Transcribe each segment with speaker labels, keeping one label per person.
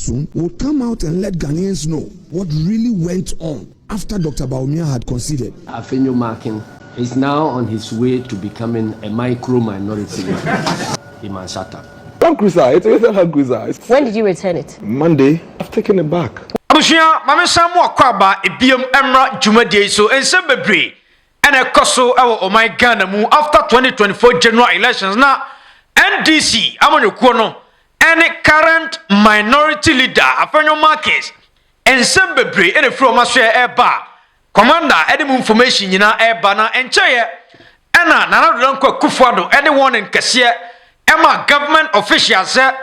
Speaker 1: soon will come out and let Ghanaians know what really went on after Dr. Bawumia had conceded.
Speaker 2: Afenyo Markin is now on his way to becoming a micro-minority in Mansata.
Speaker 3: When did you return it?
Speaker 4: Monday. I've taken it back.
Speaker 5: Abushia, Mama Samuel Kwaba, Ibium Emra Jumade, so and Sembebre, and a Koso, oh my Ghana, after 2024 general elections. Now, NDC, Amano Kono, and a current minority leader, Afenyo Markin, and Sembebre, and a from Masha Air Bar, Commander, any information in our air banner, and Chaya, Anna, Nanako Akuffo, anyone in Cassia, Emma government officials said,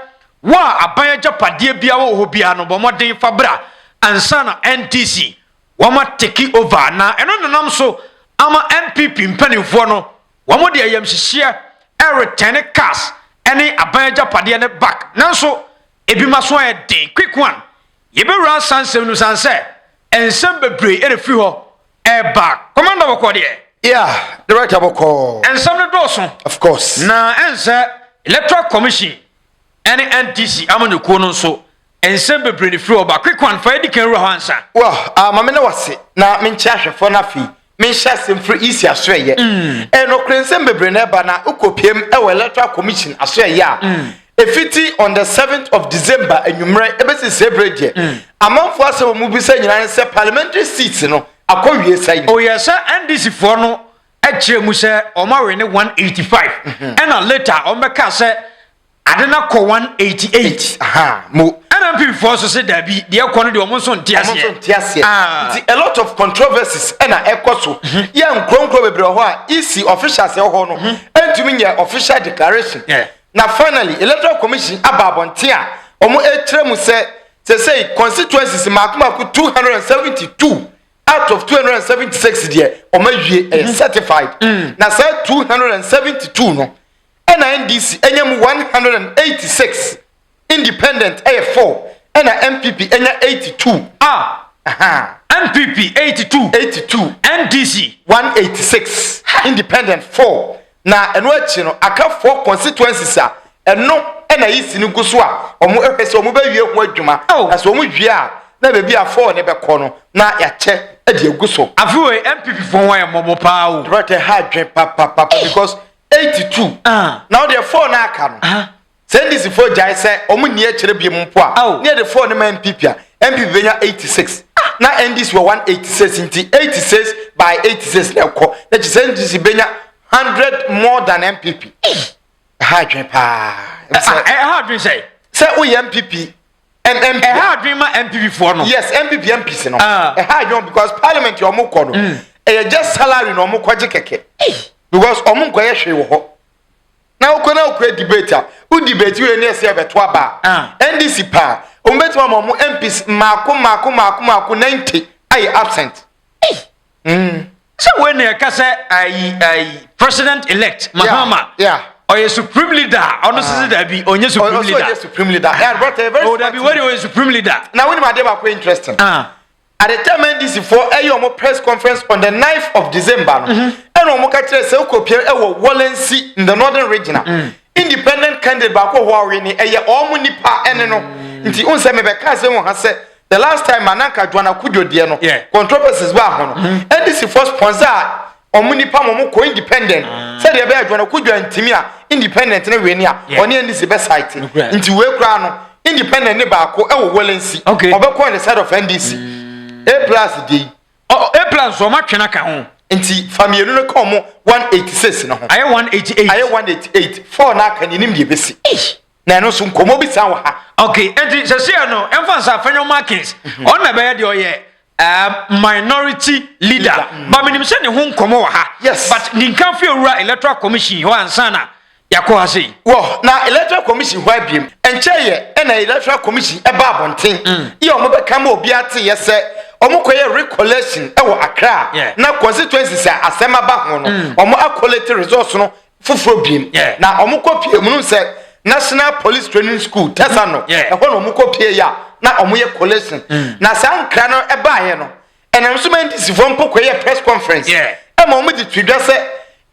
Speaker 5: Wa Abayaja Padia Biawo Hobiano, Bomade Fabra, and Sana NDC, Wama take over now, and on the Namso, Ama NPP in Penny Fono, Wamodi Yamshia, every 10 cars, any Abayaja Padia back. Now so, Ebimaswa day, quick one. Yebera Sanse Nusanse, and Sembebre, any few air back. Commander Wakodi.
Speaker 4: Yeah, the right call.
Speaker 5: And some Dawson.
Speaker 4: Of course.
Speaker 5: Now, answer Electoral Commission, any NDC, Amano Kono so. And Sembe pretty flow about quick one for Eddie Kenro answer.
Speaker 4: Well, Mamma was it. Now, min charge for Nafi. Min shas him free easy Australia. And no Crensembe Brenebana, Ukopim, our Electoral Commission, Australia. A 50 on the 7th of December, and you may ever celebrate. Among for us, we'll be saying, and say parliamentary seats, you know. I call you saying,
Speaker 5: oh, yes, sir, NDC for no. Actually, Musa or Marine 185. And a letter on the cassette. I did not call 188.
Speaker 4: Aha, mo.
Speaker 5: And people force said that be the quantity almost on Tiasia.
Speaker 4: A lot of controversies and a echo. Young Cronco Broha, easy officials, and to me, your official declaration. Now, finally, Electoral Commission about Tia, Omo Etremu said, to say constituencies in Makuma 272 out of 276 there, Omo certified. Now, said 272 no. NDC, NM 186, independent A4, and MPP, NM 82.
Speaker 5: MPP 82. NDC
Speaker 4: 186, independent 4. Now, and what you know, I got 4 constituencies, and no, and I used to go so. Omo so mo be wie ho adwuma. As omo wie a, na be bia 4 ne be kono. Na ya che e de egu so.
Speaker 5: Afi MPP for one momo pa o.
Speaker 4: Right hard dream papa because 82. Now there 4 na aka no. Send this 4 jai say omo ni e kire bi mu po a. Near the 4 ne ma MPP a. MPP benya 86. Na NDC were 186 into 86 by 86 na ko. Na just NDC benya 100 more than MPP. Hard dream pa.
Speaker 5: Hard dream say
Speaker 4: we MPP and MP.
Speaker 5: Hard dream ma MPP for no.
Speaker 4: Yes, MPP MPC no. Hard dream because parliament you omo ko no. Just salary no omo kwaje keke. Because omo ko ye hwe wo ho. Na ukona ukwe debater. Who debate you any say beto aba. NDC pa. Ombeti wa omo MPs mako 90 are absent.
Speaker 5: So when you can say I president elect Mahama.
Speaker 4: Yeah.
Speaker 5: Or a supreme leader, honestly, that be on your supreme leader.
Speaker 4: Also, supreme leader.
Speaker 5: Oh, that be what you supreme leader.
Speaker 4: Now, when my day was interesting. At the time, NDC for a press conference on the 9th of December, and Omokatre Selko Wallency in the northern region. Independent candidate Bako Warren, a Omunipa Eneno, into Unseme has said the last time Manaka Juana Kujo Diano, controversies were NDC for sponsor. Omunipa momo ko independent said e be adwana kudwa ntimia independent na we nia oni NDC be site nti we kra no independent ne ba ko e wo Wallency obekọ on the side of NDC A+ dey
Speaker 5: A+ so ma twena ka ho
Speaker 4: nti family no ko mo 186 no ho
Speaker 5: aye 188
Speaker 4: 4 na ka ni nim de besi na no so nkomo bi san wa ha
Speaker 5: okay enti se no emphasize Afenyo Markin on na be de oye minority leader. But me nimse ne ho nkomo wa ha.
Speaker 4: Yes.
Speaker 5: But ninka fi owura electoral commission ho ansana yakọ ha sei.
Speaker 4: Wo na electoral commission ho abiem. Enche ye na electoral commission e ba abonten. Ye omo be kama obi ate ye se omo koye recollection e wo Accra. Na constituencies asema ba ho no. Omo collect results no fufuro biem. Na omo kopie mu no se National Police Training School Tesano. E ho no omo kopie ya. Na omoye collection na sankra no eba he no enam so man disi fo mpoko ye press conference e ma omo di twidwa se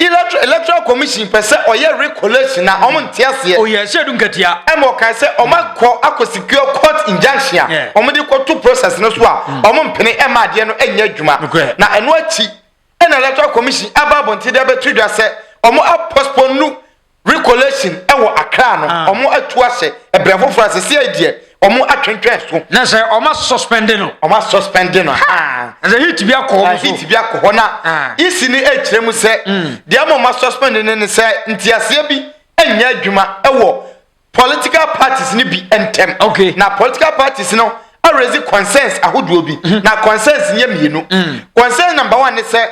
Speaker 4: electoral commission pese oye recollection na omo ntiase
Speaker 5: oh yes edun katia
Speaker 4: emo kan se omakọ akosecure court injunction omo de court process no so a omo mpene ema de no enya adwuma na eno achi ena electoral commission ababonti de betudwa se omo postpone no recollection ewo Accra no omo atu ase ebrefo frase adie omo atwentwe so
Speaker 5: na se omo suspending no
Speaker 4: na hit bi akọ na isi ni echiremu se de omo suspending ne se ntiase bi enya adwuma ewo political parties ni bi entem na political parties no raise concerns ahodo bi na concerns nye mienu concern number 1 ne se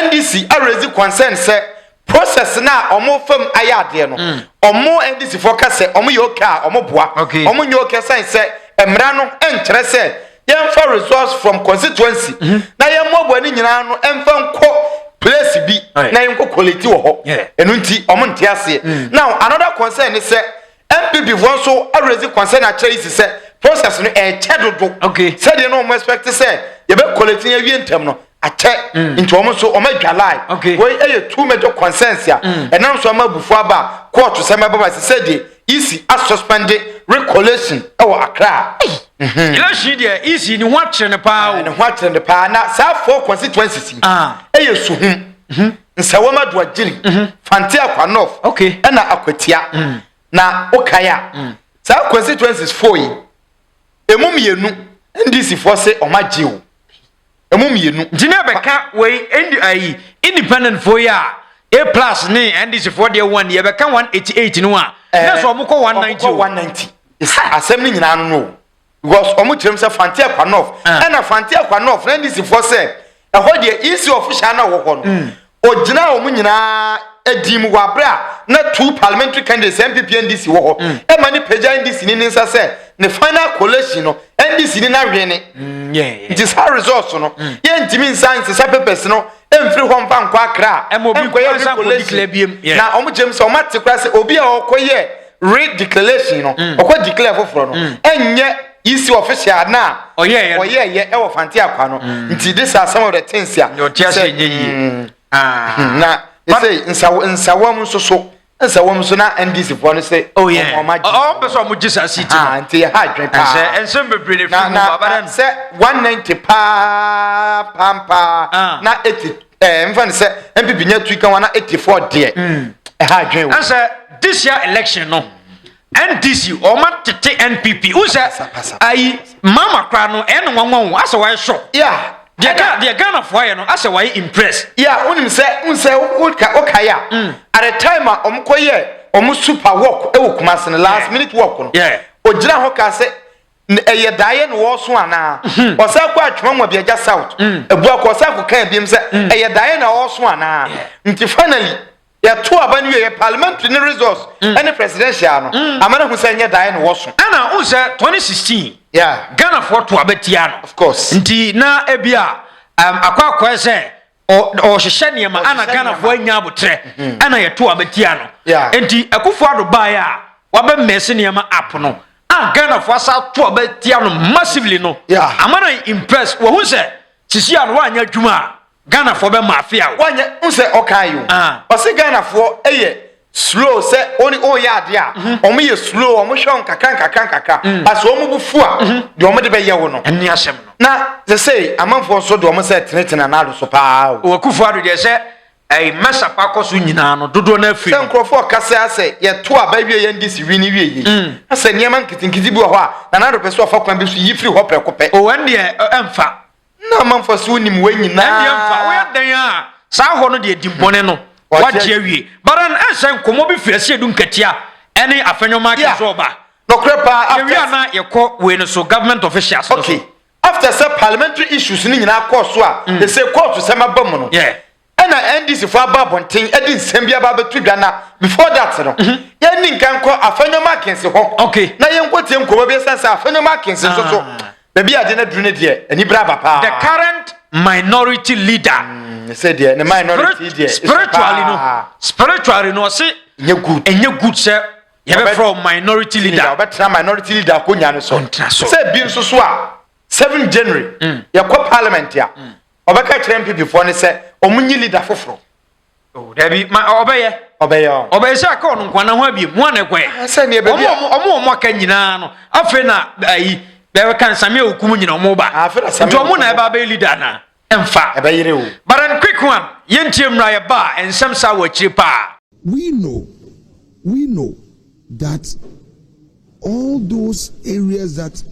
Speaker 4: NDC raise concern se process na omo fam ayade no omo NDC focus se omo yoka omo boa omo nyoka sense emra no enkyere se yemfa resource from constituency na yemobo ani nyina no emfa nko place bi na yenko quality wo ho enu nti omo ntiase now another concern is se MPP so raise concern a chere is se process no chedodo said you no expect se ye be quality ye ntem no ache into omo so omo dwalai we eye two major concerns ya enam so amabufu aba court se mababa se said easy as suspended recollection our Accra
Speaker 5: election there easy ni watch ne pa
Speaker 4: na sa four constituencies eye suhum nsawama do agiri fante akwanof na akwatia na okaya sa constituencies 4 yi emum yenu NDC force omagiwo emum yenu
Speaker 5: jine beka we independent for ya A+ ni NDC for the 1 ye beka 188 no a na so omko 190
Speaker 4: asem ni nyina no because omo kirem se fante akwanof na fante akwanof NDC force ho de isi official na wo ho no ogina omo nyina edim wabra na two parliamentary candidates MPP NDC wo ho e mani peja NDC ni nsa se ne final collation no NDC ni na hwene this high resource no ye ntimi nsanse sa papers no emfiri ho mpa nkwa Accra na omo james o mate kra se obi a okoye read declaration no okọ declare foforo no enye isi official na oye ye e wo fante akwa no nti this are some of the things ya na say nsawam so na NDC for no say
Speaker 5: person mo jisa city
Speaker 4: anti ha dwen pa
Speaker 5: ensem bebre ne fi mo baba
Speaker 4: say 190 pampa na 80 mfan say MPP nya tuika wana 84 there ha dwen
Speaker 5: and say this year election no NDC o ma tete NPP u say ai mama kra no en nwanwan asa why shock the Ghana for you know as why impress
Speaker 4: unim say okay at the time omkoye omu super work e wo Kumasi last minute work no ogina ho ka say eye daye no wo so ana osa kwa atwon wa biaja south ebu akosa ko kan biem say eye daye na wo so ana nti finally ya to aba ni parliamentary resource any presidential no amana hu say eye daye no wo so
Speaker 5: ana u say 2016 Ghana for to abetia no
Speaker 4: of course
Speaker 5: nti na ebia akwa say o hwehwe niema ana Ghana for anya abotre ana ye to abetia no nti Akuffo ado bae a wabe messe niema app no Ghana for sa to abetia no massively no amana impress wo hu say sisi anu anya dwuma Ghana for be mafia
Speaker 4: wanya hu say okayo o say Ghana for eye slow say oni o ya de a omo ye slow omo hwon kakran as omo bufu a de omo de be ye wo no
Speaker 5: eni asem no
Speaker 4: na they say amanfo so de omo say tenetena na do so pa
Speaker 5: o Akuffo ado de say ai mesa pa koso nyina no dodo na afiri
Speaker 4: say nkrofo kasa say ye to aba wie ye ndisi wi ni wie yi asa niema nkitinkiti bi wo ho a na do pese ofa kwan bi so yi free ho prekope
Speaker 5: o wande emfa
Speaker 4: na amanfo so nim we nyina
Speaker 5: ende emfa wo dan a sa ho no de dimbone no waje awie baran ensen komo bi fiase edu nkatia ene Afenyo Markin so ba
Speaker 4: no krepa
Speaker 5: after na yeko we no so government officials
Speaker 4: okay so. After some parliamentary issues ni nyina course so a they say court to sama bam no ena NDC for ababonten edi nsembia ba betudwa na before that no ye ni nkan ko Afenyo Markin se ho
Speaker 5: okay
Speaker 4: na ye nkotie nkomo bi sense Afenyo Markin se so baby ade na dru ne de ani bra papa
Speaker 5: the current minority leader
Speaker 4: say there the minority there
Speaker 5: spiritually no say enye good say you be from minority leader
Speaker 4: better minority leader ko nya no so say bi nso so a 7 January ye ko parliament ya obeka kire MPP for ne say omunyi leader foforo
Speaker 5: Oh, Debbie, my obey sa ko no kwana ho abi mu anekwe
Speaker 4: asa ne be
Speaker 5: omo ka nyina no afi na ayi be kan same okumu nyina omo ba
Speaker 4: afi na same
Speaker 5: omo na ba be leader na emfa
Speaker 4: e be yire o
Speaker 5: but an quick one yentie mra ya ba ensem sa wa chiri pa.
Speaker 1: We know that all those areas that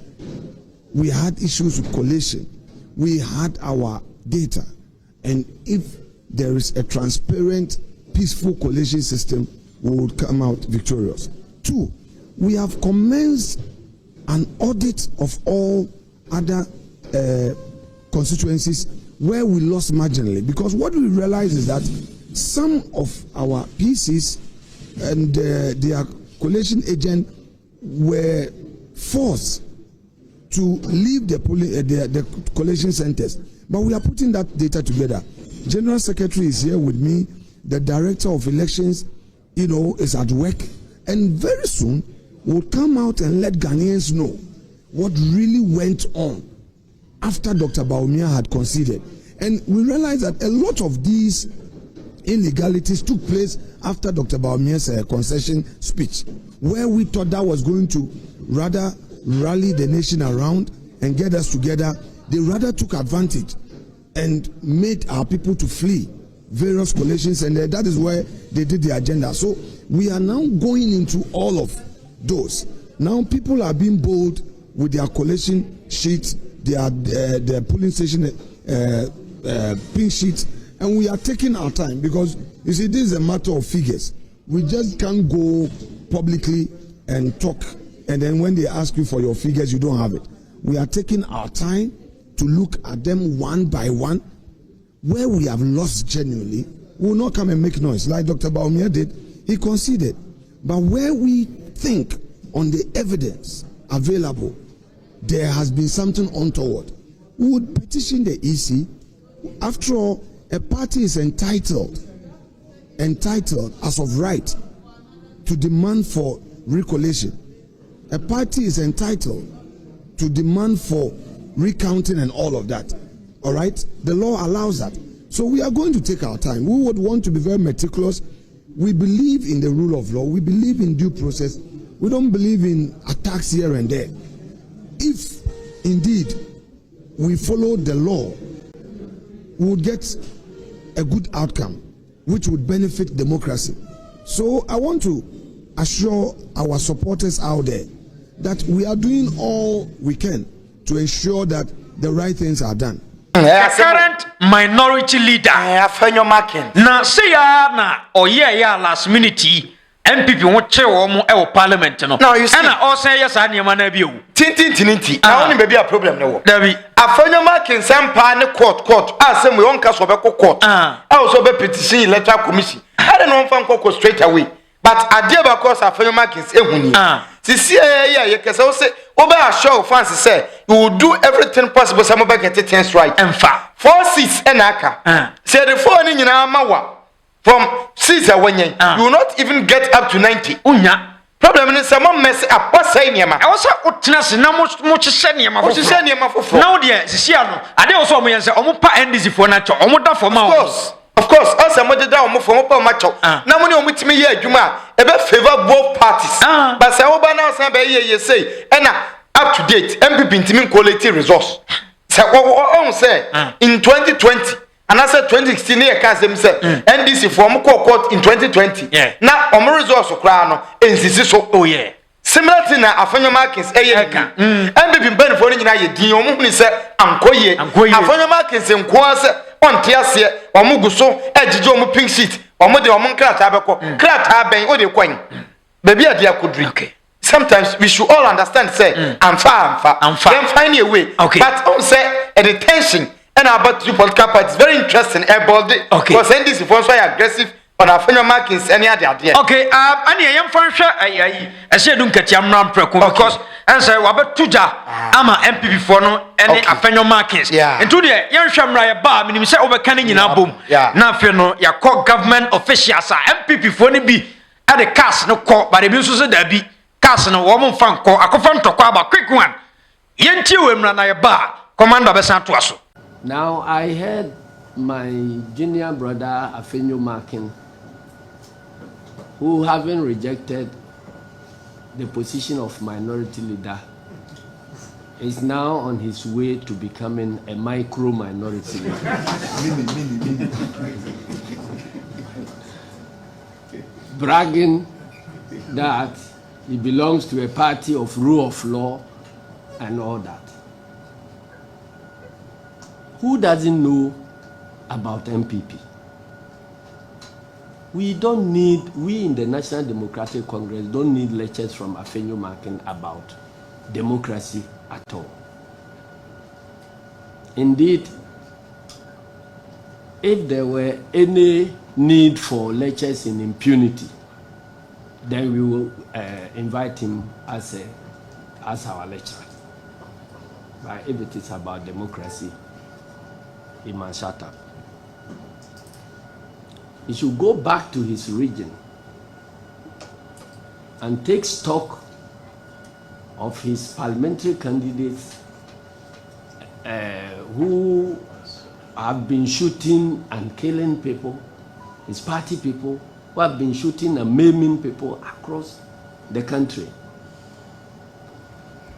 Speaker 1: we had issues with collation, we had our data, and if there is a transparent, peaceful collation system, we would come out victorious. 2, we have commenced an audit of all other constituencies where we lost marginally, because what we realize is that some of our PCs and their collation agent were forced to leave the collation centers. But we are putting that data together. General Secretary is here with me. The Director of Elections, is at work. And very soon, we'll come out and let Ghanaians know what really went on after Dr. Bawumia had conceded. And we realized that a lot of these illegalities took place after Dr. Bawumia's concession speech, where we thought that was going to rather rally the nation around and get us together. They rather took advantage and made our people to flee various coalitions, and that is where they did the agenda. So we are now going into all of those. Now people are being bold with their coalition sheets, their polling station pink sheets, and we are taking our time, because you see, this is a matter of figures. We just can't go publicly and talk, and then when they ask you for your figures, you don't have it. We are taking our time to look at them one by one. Where we have lost genuinely, we will not come and make noise like Dr. Bawumia did. He conceded. But where we think on the evidence available there has been something untoward, we would petition the EC. After all, a party is entitled as of right to demand for recollation. A party is entitled to demand for recounting and all of that. All right? The law allows that. So we are going to take our time. We would want to be very meticulous. We believe in the rule of law. We believe in due process. We don't believe in attacks here and there. If indeed we follow the law, we would get a good outcome which would benefit democracy. So I want to assure our supporters out there that we are doing all we can to ensure that the right things are done.
Speaker 5: The current minority leader,
Speaker 4: Afenyo Markin.
Speaker 5: na say na ya last minute MPP won che wo mo e parliament no.
Speaker 4: Now you see,
Speaker 5: na o say yes anema na bi o.
Speaker 4: Tinti. Na woni be a problem ne wo.
Speaker 5: Dabi.
Speaker 4: Afenyo Markin sampa ne court. Asem we on ka so be court. Also be petition electoral commission. I don't know fan ko straight away. But adie ba cause Afenyo Markin ehuni. Sisi ye kese wo say oba assure fans say you will do everything possible some be get things right. Emfa 4 seats enaka. Say the 4 ni nyina mawa from 6 awenyen. You will not even get up to 90. Unya problem is some mess apasa niema. I was otena se na mo chese niema fofo. Chese niema fofo. Now there sisi ano ade wo so omo yen say omo pa NDC fo na cho omo da for ma. Of course, also mo da omo fo mo pa ma cho. Na mo ni omo timi ye adwuma e be favor both parties. But say oba na say be ye say e na up to date MPP ntimi quality resource. Say on say in 2020 and I said 2016 year can say NDC for mo court in 2020. Na omo resource kra no NCC so. Oh yeah. Similar thing na Afenyo Markin eka. MPP ben for nyina ye din omo huni say ankoye. Afenyo Markin say nko say on tiase omo guso ejije omo pink sheet omo de omo krata abeko krata ben o de kwan baby adia kodri. Okay. Sometimes we should all understand say I'm far then find a way. Okay. But on say a detention and about two political parties very interesting about it. Okay. Because NDC for so aggressive on Afenyo Markin any other idea. Okay, ani yam fan hwe I say dun katia mram preko because and say wa betuja ama MPP for no any Afenyo Markin. Into there yan hwe mra ya ba minim say obeka ni nyina bom. Na afi no ya call government officials MPP for ni bi at the cast no call but e bi so say da bi cast no wo mo fan call Akuffo ntokwa aba quick one. Yenti we mra na ya ba commander be san to aso.
Speaker 2: Now I heard my junior brother Afenyo Markin, who having rejected the position of minority leader, is now on his way to becoming a micro minority leader. Bragging that he belongs to a party of rule of law and all that. Who doesn't know about MPP? We in the National Democratic Congress don't need lectures from Afenyo Markin about democracy at all. Indeed, if there were any need for lectures in impunity, then we will invite him as our lecturer. But if it is about democracy, he must shut up. He should go back to his region and take stock of his parliamentary candidates who have been shooting and killing people, his party people who have been shooting and maiming people across the country.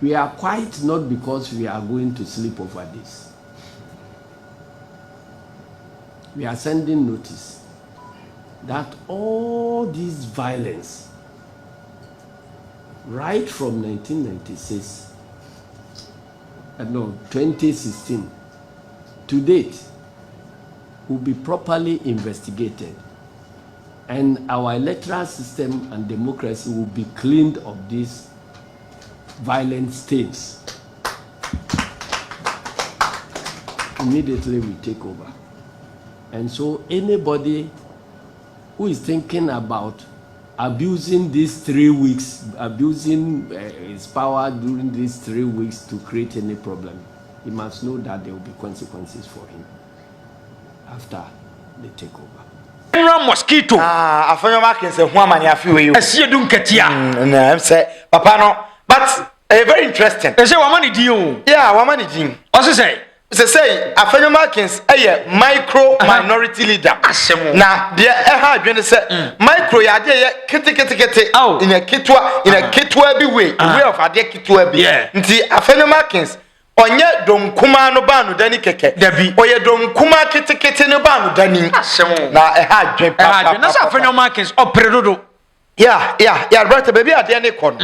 Speaker 2: We are quiet not because we are going to sleep over this. We are sending notice that all this violence, right from 2016 to date, will be properly investigated, and our electoral system and democracy will be cleaned of these violent states. Immediately we take over. And so anybody who is thinking about abusing these 3 weeks, abusing his power during these 3 weeks to create any problem, he must know that there will be consequences for him after they take over.
Speaker 5: Mosquito.
Speaker 4: Afenyo Markin say, "Who am I?
Speaker 5: I see you doing ketia."
Speaker 4: No, say, Papa no, but very interesting.
Speaker 5: I say, "What money do you?"
Speaker 4: Yeah, what money do you?
Speaker 5: What say?
Speaker 4: Say Afenyo Markins a micro minority leader. Na de adwene say micro ya de kete in a kitwa bi way of ade kitwa bi. Nti Afenyo Markins onye dom kuma no ba no dani keke. Oye dom kuma kete no ba no dani. Na adwene papa.
Speaker 5: Na Afenyo Markins opredodo.
Speaker 4: Yeah, brother, baby ade ne kon.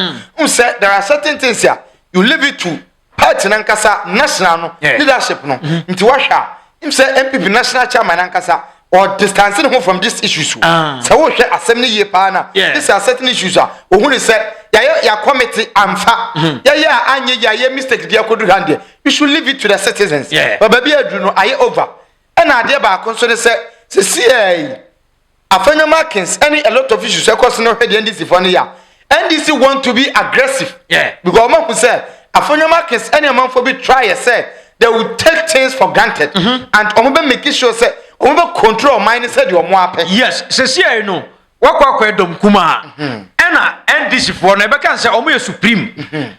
Speaker 4: Say there are certain things here you leave it to party nankasa national no leadership no nti wahwa him say MPP national chairman nankasa or distancing him from this issues so wo hwe asem ne ye pa na this are certain issues a ohun say ya committee amfa ya anye ya mistake dia kodu hande you should leave it to the citizens but baby adu no aye over and ade ba kon so ne say Afenyo Markins any a lot of issues across no head NDC for no ya NDC want to be aggressive because man say Afenyo Markins any man for be try say they will take things for granted and omobe make sure say omobe control mind say the omo ape.
Speaker 5: Yes, say you know wakwa dom kuma ena NDC for na be can say omo ye supreme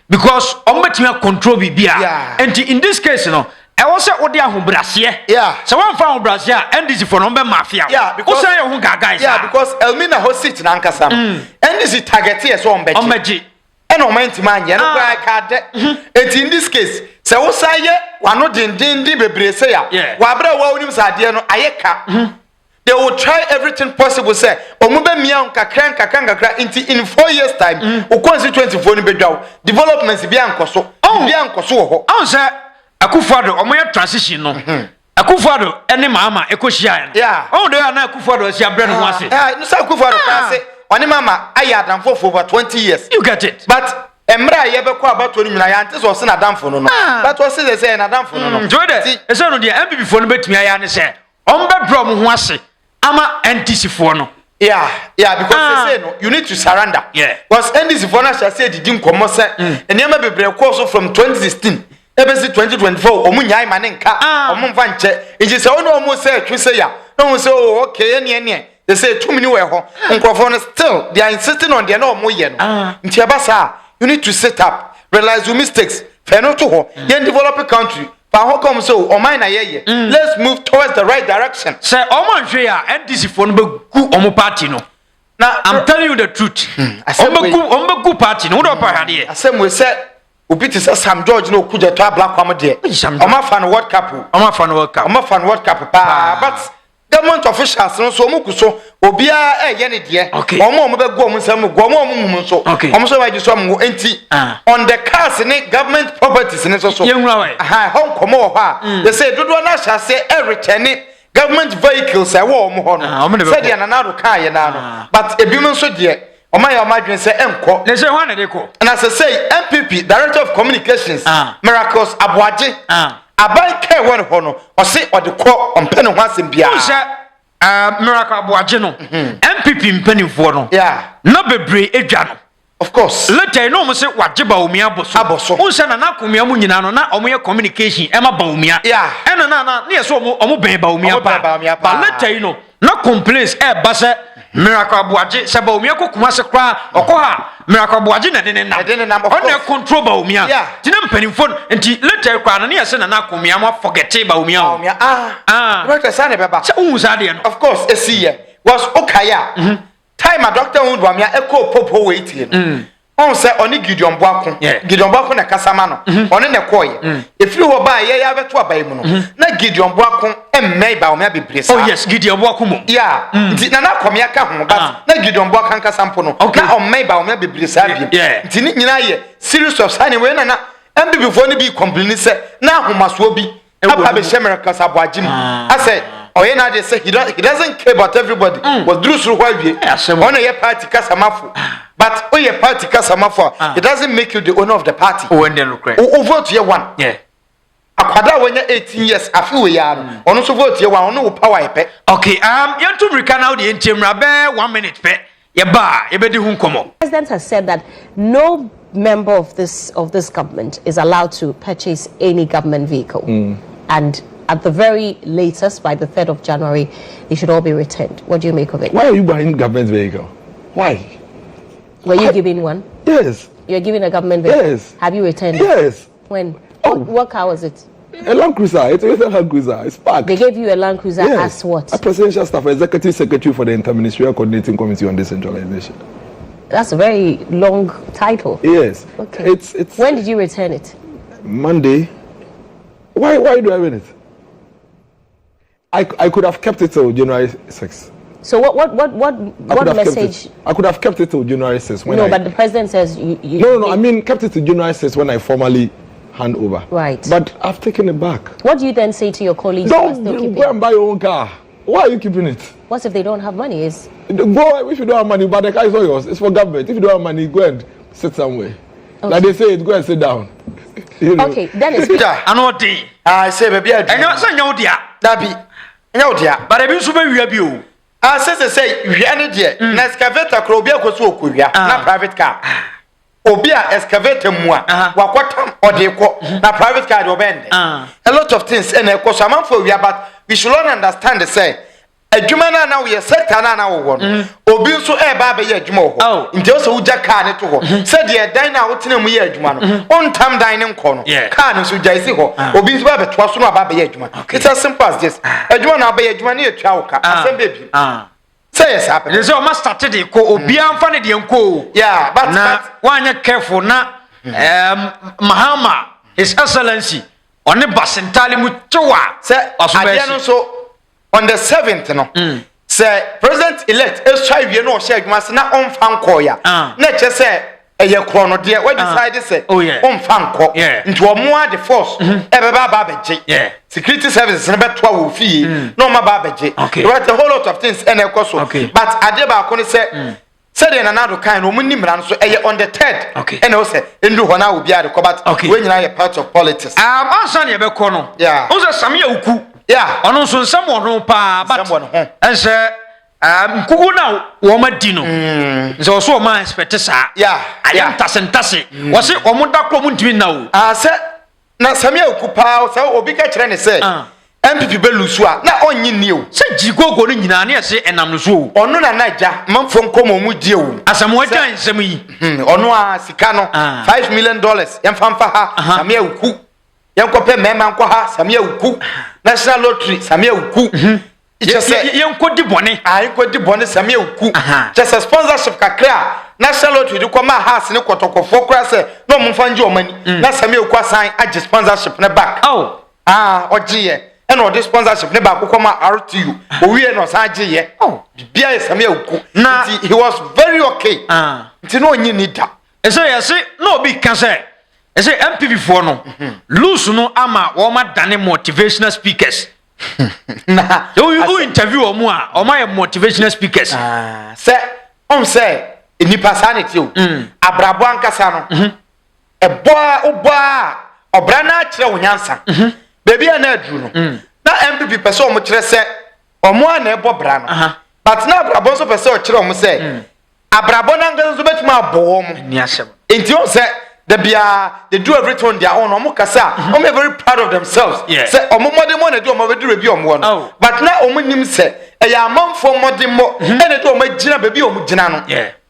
Speaker 5: because omo betima control bibia and in this case you know I was say odi ahobrase so one fa ahobrase NDC for no be mafia because say you guys
Speaker 4: because Elmina ho sit na nkasa NDC target here so ombeji and on my man, you know, in this case, so what's I one din bebre say ya. Wabra wa unim sa dia no ayeka. They will try everything possible say. Omube mia kakra in 4 years time. O constituency for ni bedwa. Developments bi ankoso. Bi ankoso ho.
Speaker 5: I say Akuffo omoya transition no. Akuffo ene Mahama ekohia ya. Oh dey na Akuffo sia bre no ho ase.
Speaker 4: No say Akuffo ka say Oni mama ayadamfo for over 20 years.
Speaker 5: You get it.
Speaker 4: But emra yebekọ about 20 minutes yantes o se na damfo no no. But o se say na damfo no no.
Speaker 5: Jode. E say no de MPP fo no betumi aya ne say. On be bro mo ho ase. Ama NDC fo no.
Speaker 4: Yeah, because they say no, you need to surrender. Because NDC fo na say didi nkomo say enema bebre course from 2016 ebesi 2024 omu nyai mane nka omu mfa nche. Eji say ono omu say twi say ya. No say oh okay ene they say 2 minutes were home. Still, they are insisting on their no more. You need to set up, realize your mistakes. Fair not to home. You develop a country. But how come so? O mine na ye. Let's move towards the right direction.
Speaker 5: Say omo hwe ya NDC for no be gu omo party no. Now I'm telling you the truth. Omo gu party no do pa hade.
Speaker 4: Asem we say obi ti say Sam George no kuja to black kwam de. Omo fan World Cup.
Speaker 5: Omo fan World Cup.
Speaker 4: Omo fan World Cup pa. But government officials no so omo kuso obia ye ne de. Omo be gu omo nsam gu omo mum so. Omo so why so omo enti on the cars ne government properties ne so. Aha hon komo ho a. They say dodo na sha say return government vehicles I wo omo ho no. Say de na na do kan ye na no. But ebi so de Oma ya omadwen say enko.
Speaker 5: Le say wan dey ko.
Speaker 4: And as I say MPP Director of Communications Miracles Abuaje. Abai care won ho no. O say o de ko ompe ne ho asem bia.
Speaker 5: O say Miracle Abuaje no. MPP mpanifo no.
Speaker 4: Yeah.
Speaker 5: Na bebre edwa no.
Speaker 4: Of course.
Speaker 5: Later no mo say waje ba omi aboso. O say na komia mu nyina no na omo ye communication e ma ba omia.
Speaker 4: Yeah.
Speaker 5: E na ye so omo ben ba omia pa. But later no na complaints e ba say Miracle Abuaje se ba omia ko kuma se kra okoha Miracle Abuaje na de ne nam. On control ba omia. Ti na mpanimfo nti later kra na ye se na komia mo forget ba omia.
Speaker 4: Right say na beba.
Speaker 5: Se unhu sa de no.
Speaker 4: Of course e see here was okaya. Time a doctor would wa me echo popo waiting. On say oni Gideon Boako. Gideon Boako na kasama no. Oni ne koye. If you wo ba ye ya beto abai mu no. Na Gideon Boako emmei ba o me bebresa.
Speaker 5: Oh yes, Gideon Boako mo.
Speaker 4: Yeah. Nti na komia ka ho but na Gideon Boako kan kasampo no. Na o mmei ba o me bebresa bi. Nti ni nyina ye series of sign we na MB before ni bi complain say na ahomaso bi. Apa be shemera kasaboagim. I say oye na dey say he doesn't care about everybody. Was drew through why we on a party kasamafo. But oye party kasamafo, it doesn't make you the owner of the party.
Speaker 5: Oh, and then look right.
Speaker 4: O vote year one.
Speaker 5: Yeah.
Speaker 4: Akwada when you 18 years afi we ya no. Ono so vote year one, ono wo power epe.
Speaker 5: Okay, you to recount now the intimra be 1 minute pe. Ye ba, ye be di hu nkomo.
Speaker 3: The president has said that no member of this government is allowed to purchase any government vehicle. And at the very latest, by the 3rd of January, they should all be returned. What do you make of it?
Speaker 6: Why are you buying government vehicle? Why?
Speaker 3: Were you given one?
Speaker 6: Yes.
Speaker 3: You're given a government vehicle?
Speaker 6: Yes.
Speaker 3: Have you returned it?
Speaker 6: Yes.
Speaker 3: When?
Speaker 6: Oh.
Speaker 3: What car was it?
Speaker 6: A Land Cruiser. It's a Land Cruiser. It's parked.
Speaker 3: They gave you a Land Cruiser as what?
Speaker 6: A presidential staff, executive secretary for the Interministerial Coordinating Committee on Decentralization.
Speaker 3: That's a very long title.
Speaker 6: Yes.
Speaker 3: Okay.
Speaker 6: It's.
Speaker 3: When did you return it?
Speaker 6: Monday. Why do I win it? I could have kept it till January 6th.
Speaker 3: So what message?
Speaker 6: I could have kept it till January 6th.
Speaker 3: But the president says you
Speaker 6: No, I mean kept it till January 6th when I formally hand over.
Speaker 3: Right.
Speaker 6: But I've taken it back.
Speaker 3: What do you then say to your colleagues?
Speaker 6: Don't go and buy your own car. Why are you keeping it?
Speaker 3: What if they don't have money?
Speaker 6: Go if you don't have money, but the car is not yours. It's for government. If you don't have money, go and sit somewhere. Okay. Like they say, go and sit down. You know?
Speaker 3: Okay, then it's
Speaker 5: Anoti.
Speaker 4: I say baby I
Speaker 5: say no dia.
Speaker 4: Dabi. No dia.
Speaker 5: But ebi so be wi bi o.
Speaker 4: I say we any dia. Na excavator kro obi akoso okowia na private car. Obi a excavator mu a wakotam ode ko na private car de obend. A lot of things and ekoso amanfo wi but we should all understand say adwuma na we sector na wo no obi nso e ba be ye adwuma ho nti o so uja car ne to ho say de dan na wotena mu ye adwuma no on tam dan ne nko no car no so jaisi ho obi nso ba be to so no ba be ye adwuma it's as simple as this adwuma na ba ye adwuma ne ye twa wo ka asem baby say yes happen
Speaker 5: they say o ma start de ko obi amfa ne de nko
Speaker 4: yeah but
Speaker 5: wanya careful na Mahama His Excellency on the basentali mu twa
Speaker 4: say ade no so on the 7th no say president elect is try we no share adwuma se na on fan ko ya na che say eye kro no de we decide say on fan ko nti o mo ade force e be ba beje security services na beto wo fie no ma ba beje there are a whole lot of things and ekoso but ade ba ko ne say said in another kind of money man so on the 3rd and also ndu ho na obi ade ko but we nyina ye part of politics
Speaker 5: ansan ye be ko no o say samia uku ono so nsam ono pa but ense nkugu na wo ma di no nse o so o ma expect sa ayam tasentase wo se o mo da kro mu ntimi na o
Speaker 4: se na samia uku pa so obi ka kire ne say MPP be lusu a na onyi ni o
Speaker 5: se jigogo no nyina na se enam no so
Speaker 4: onu na naja manfo nkomo mu die o
Speaker 5: asamo adan nsem yi
Speaker 4: onu a sika no $5 million yemfamfa ha samia uku Yankope mema nkwa Samia Uku National Lottery Samia Uku
Speaker 5: Yankodi bone
Speaker 4: yankodi bone Samia Uku just sponsorship kakra National Lottery de kwama house ne kotokofo kra se no mfa nje omani na Samia Uku assign age sponsorship ne back ogiye and or sponsorship ne back kwama RTU owie no sa agiye bia Samia Uku na he was very okay nti no nyi nida
Speaker 5: eso yesi no be kan say say MPP for no lose no ama wo ma dane motivational speakers
Speaker 4: na
Speaker 5: you interview omo a o ma motivational speakers
Speaker 4: say nipa sanity o abrabo ankasa no oboa obra na kire wonyansa baby na aduru no na MPP pese omo kire se omo na ebo bra no but na abrabo so pese o kire omo se abrabo na ankasa so betuma abo omo
Speaker 5: ni asem
Speaker 4: enti o se they do everything on their own. Omo kasa, omo very proud of themselves. Say omo modern mo na do omo be do rebi omo no. But na omo nim say e ya amanfo modern mo e na do omo gina baby omo gina no.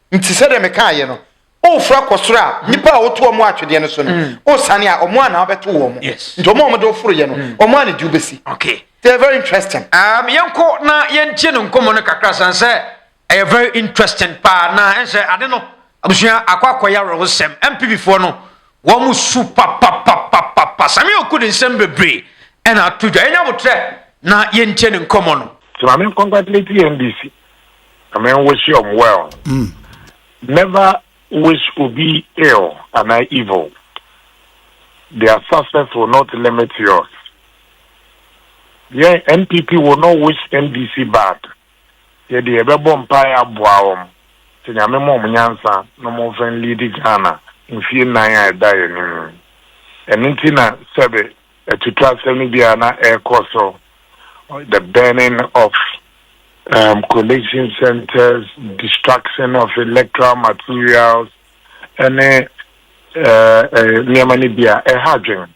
Speaker 4: Nti say dem ka ye no. O fra kosora nipa a woto omo atwede no so no. O sane a omo ana obeto omo. Nti omo do foro ye no. Omo ana di ubesi.
Speaker 5: Okay.
Speaker 4: They are very interesting.
Speaker 5: Yanko na yentie no nkomo no kakra san say e very interesting pa na say ade no abusuya akwakoya rosem MPP for no wo mu super papa Samia Uku de nsem bebre e na atodwa enya botre na yentie ne nkomo no.
Speaker 7: So I mean congratulate NDC. I mean wish you well. Never wish to be ill and evil. Their success will not limit yours. Yeah, NPP will not wish NDC bad. Yeah, the ebebo mpai aboa Nyame mo nyansa no mo fen lead Ghana mfie nan a da ye ni enti na sebe to transfer me bia na so the burning of collection centers, destruction of electoral materials and niamani bia hadwin.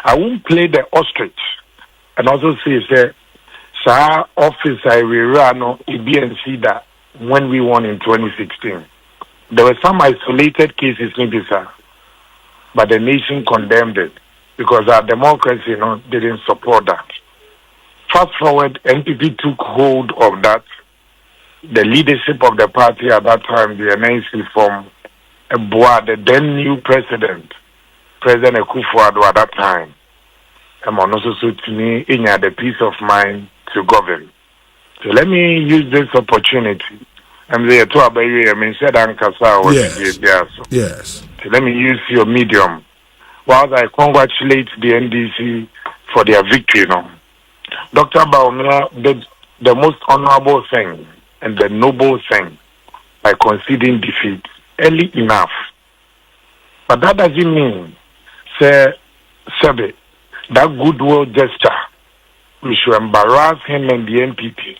Speaker 7: I won't play the ostrich and also say sa office I will run no EBNC that when we won in 2016. There were some isolated cases, maybe, sir, but the nation condemned it because our democracy didn't support that. Fast forward, NPP took hold of that. The leadership of the party at that time, the NDC from the then new President Akuffo at that time, and also to me, in the peace of mind to govern. So let me use this opportunity. I'm there to obey. I mean, said Ankasa.
Speaker 1: Yes.
Speaker 7: So let me use your medium. While I congratulate the NDC for their victory, Dr. Baumia did the most honorable thing and the noble thing by conceding defeat early enough. But that doesn't mean, say, Sebe, that goodwill gesture, we should embarrass him and the NPP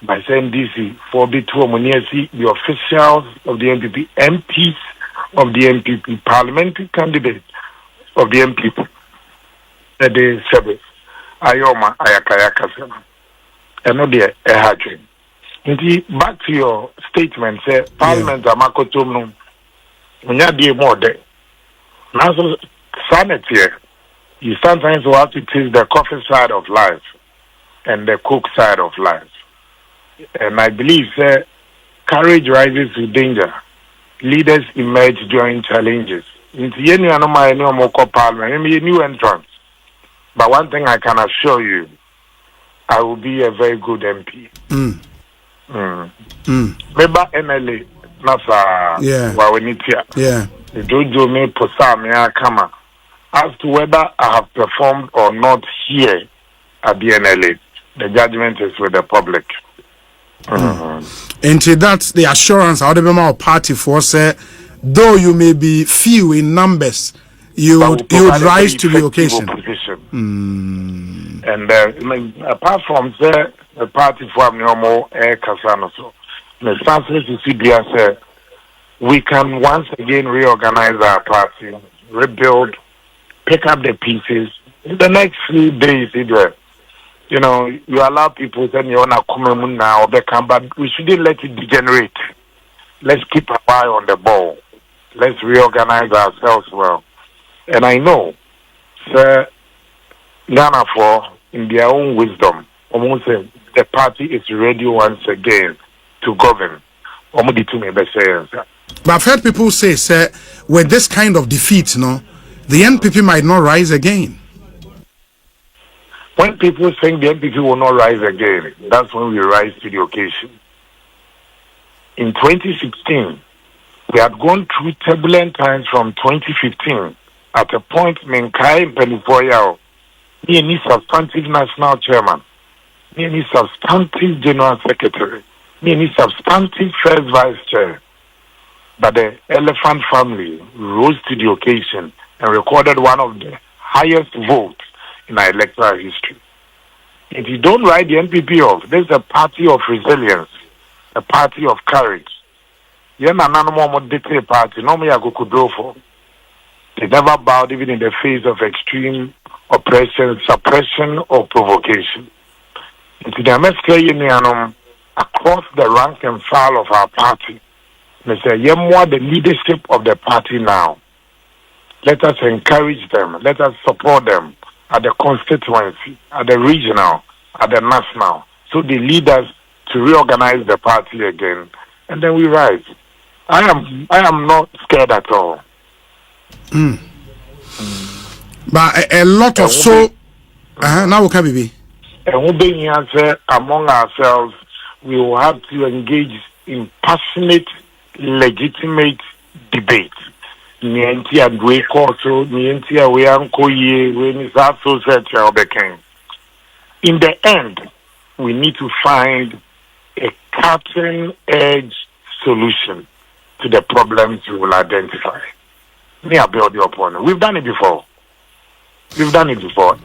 Speaker 7: by saying NDC for the officials of the NPP, MPs of the NPP, parliamentary candidates of the NPP. That is Sebe, Ayoma, Ayakayaka, and not the Ehadrin. Indeed, back to your statement, say Parliament Amakotum, when you be more there. Now, sanity, you sometimes will have to taste the coffee side of life and the cook side of life. And I believe courage rises to danger. Leaders emerge during challenges. Into Parliament, new entrance. But one thing I can assure you, I will be a very good MP. Meba NLA, nasa wawenitia. Jojo me posa me kama. As to whether I have performed or not here at the NLA, the judgment is with the public.
Speaker 1: And that's the assurance how the member party for say, though you may be few in numbers, you would rise to the occasion.
Speaker 7: And apart from the party for normal air casano, so the chances to see we can once again reorganize our party, rebuild, pick up the pieces in the next few days. You allow people to say you want to come now, but we shouldn't let it degenerate. Let's keep our eye on the ball. Let's reorganize ourselves well. And I know, Sir Ghana for in their own wisdom, almost say the party is ready once again to govern. But
Speaker 8: I've heard people say, sir, with this kind of defeat, no, the NPP might not rise again.
Speaker 7: When people think the NPP will not rise again, that's when we rise to the occasion. In 2016, we had gone through turbulent times from 2015. At a point, Menkai Pelifoyao, me any substantive national chairman, me any substantive general secretary, me any substantive first vice chair. But the elephant family rose to the occasion and recorded one of the highest votes in our electoral history. If you don't write the NPP off, there's a party of resilience, a party of courage. You're not an animal party, no me for. They never bowed even in the face of extreme oppression, suppression, or provocation. Into the MSK across the rank and file of our party, they say, you're more the leadership of the party now. Let us encourage them. Let us support them at the constituency, at the regional, at the national. So they lead us to reorganize the party again. And then we rise. I am not scared at all.
Speaker 8: But a lot of so now can be.
Speaker 7: And we among ourselves, we will have to engage in passionate, legitimate debate. In the end, we need to find a cutting-edge solution to the problems we will identify. We've done it before.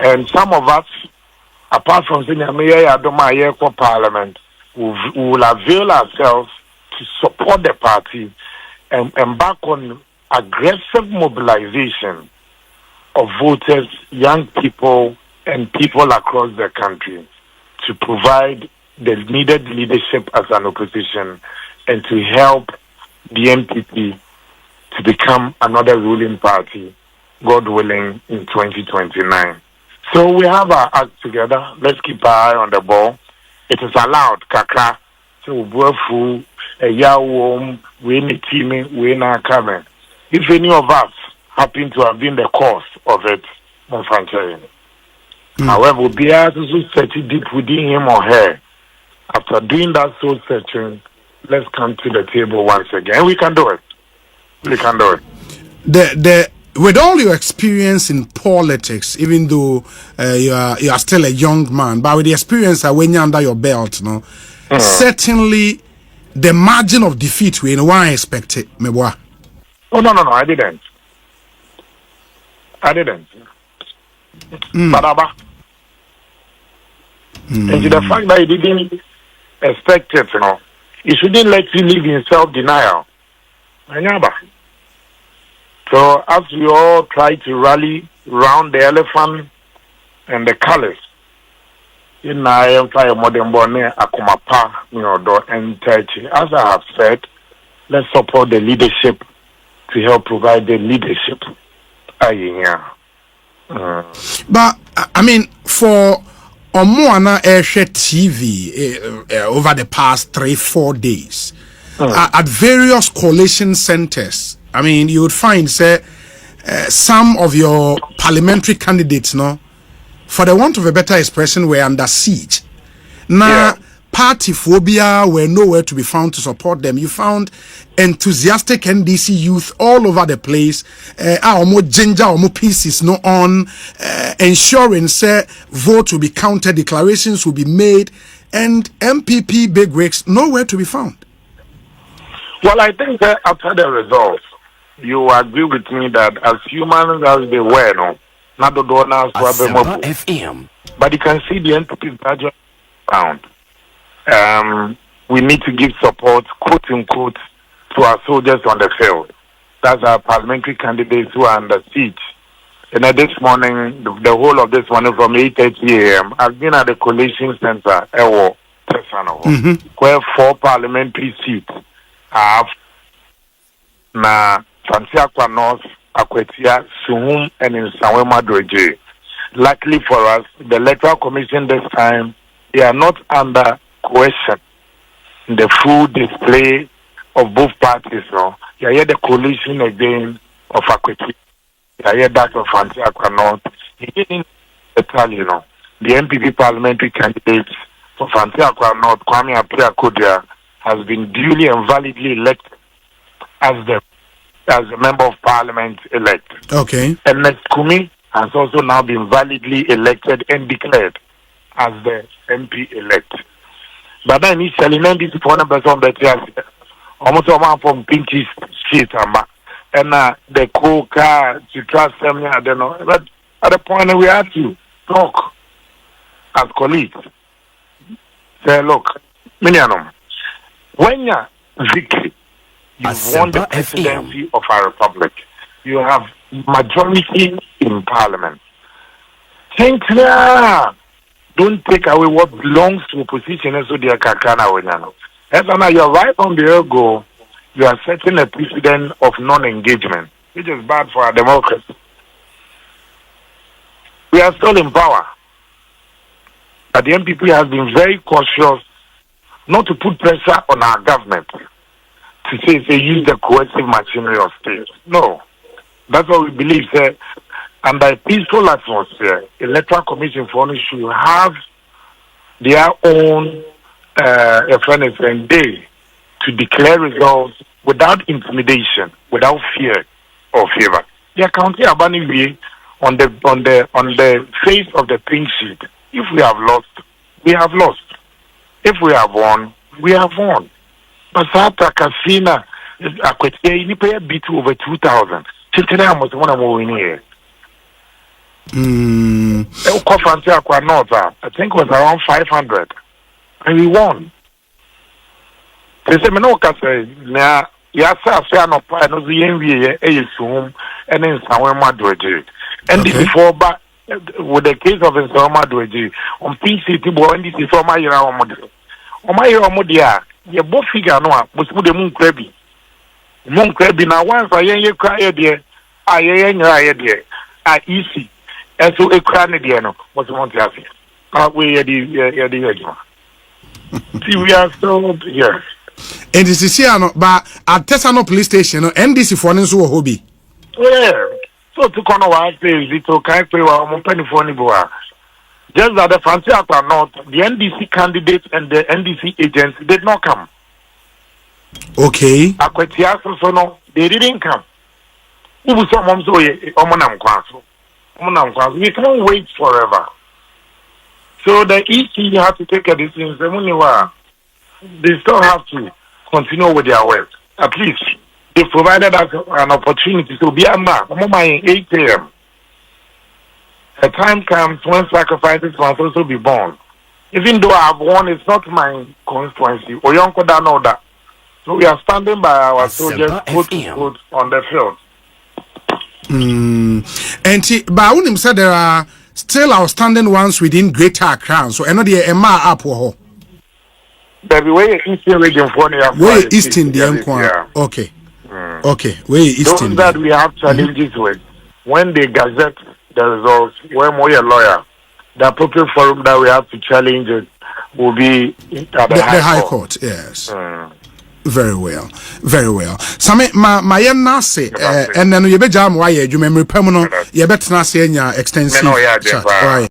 Speaker 7: And some of us, apart from senior mayor Parliament, will avail ourselves to support the party and embark on aggressive mobilization of voters, young people, and people across the country to provide the needed leadership as an opposition and to help the NPP to become another ruling party, God willing, in 2029. So we have our act together. Let's keep our eye on the ball. It is allowed, Kaka, to work through a yawom, we need teaming, we not coming. If any of us happen to have been the cause of it, however, be able to search deep within him or her. After doing that soul searching, let's come to the table once again. We can do it.
Speaker 8: With all your experience in politics, even though you are still a young man, but with the experience when you're under your belt, no, certainly the margin of defeat we one expected.
Speaker 7: Oh no, I didn't. Badaba. And to the fact that he didn't expect it, he shouldn't let you live in self-denial. So as we all try to rally round the elephant and the colors, I am trying modern bonnet, akumapa, and Turkey. As I have said, let's support the leadership to help provide the leadership.
Speaker 8: But I mean, for Omoana Airshare TV over the past 3-4 days, at various coalition centers, I mean, you would find, say, some of your parliamentary candidates, for the want of a better expression, were under siege. Now, party phobia were nowhere to be found to support them. You found enthusiastic NDC youth all over the place. More ginger, more pieces, ensuring, say, votes will be counted, declarations will be made, and MPP bigwigs nowhere to be found.
Speaker 7: Well, I think that after the results, you agree with me that as humans as they were, not the donors were FM. But you can see the NPP gradually found. We need to give support, quote unquote, to our soldiers on the field. That's our parliamentary candidates who are under siege. And this morning, the whole of this morning from 8:30 a.m., I've been at the collation center, where 4 parliamentary seats have na Santiago North, Akwetia, Suhum, and in Sawema Doje. luckily for us, the Electoral Commission this time, they are not under coercion. The full display of both parties, you hear the coalition again of Akuffo. You hear that of Fanti North. The MPP parliamentary candidates for Fanti North, Kwame Appiah has been duly and validly elected as a member of parliament elect.
Speaker 8: Okay.
Speaker 7: And Ms. Kumi has also now been validly elected and declared as the MP elect. But then initially, this is one person that almost a man from Pinchy Street, and the co-car to trust them. I don't know. But at the point we have to talk as colleagues. Say, look, Minianum, when you're victory, you won the presidency of our republic. You have majority in parliament. Think don't take away what belongs to opposition and so they are kakana wenyano. And now you're right on the go. You are setting a precedent of non-engagement, which is bad for our democracy. We are still in power. But the MPP has been very cautious not to put pressure on our government to say they use the coercive machinery of state. No. That's what we believe, sir. Under a peaceful atmosphere, Electoral Commission for should have their own day to declare results without intimidation, without fear or favor. The county Abani on the face of the pink sheet. If we have lost, we have lost. If we have won, we have won. But Sata Casina, you pay a bit over 2,000. Today I was one of here. I think it was around 500. And we won. They say, no, now, yes, I no plan of the NBA, and then somewhere Madrid. And before, but with the case of Madrid, on PCT, NDC for my year, on my year, you both figure no, was with the moon crabby. Moon crabby now, once I cry, dear, I dear, easy. And so a Canadian was one to see. We are the we are still here.
Speaker 8: And this is here, but at Tessano police station, NDC for an hobby.
Speaker 7: Yeah. So to come over, Zito can't pay our penny for any boa. Just that the Fanti are not, the NDC candidates and the NDC agents did not come.
Speaker 8: Okay.
Speaker 7: So no, they didn't come. Who was someone so we can't wait forever. So the EC have to take a decision. They still have to continue with their work. At least they provided us an opportunity to be a man. 8 a.m. A time comes when sacrifices must also be born. Even though I have won, it's not my constituency. Oyonko don't know that. So we are standing by our soldiers, foot on the field.
Speaker 8: And but when said there are still outstanding ones within Greater Accra, so another Emma up or
Speaker 7: baby, where Eastern region for
Speaker 8: where Eastern the okay. Okay, where Eastern
Speaker 7: those that we have challenges with when they gazette the results, when we are lawyer, the appropriate forum that we have to challenge it will be at the High Court.
Speaker 8: Yes. Very well, very well. Same my nase and then you be jam why you remember permanent you better not say extensive chat. Right.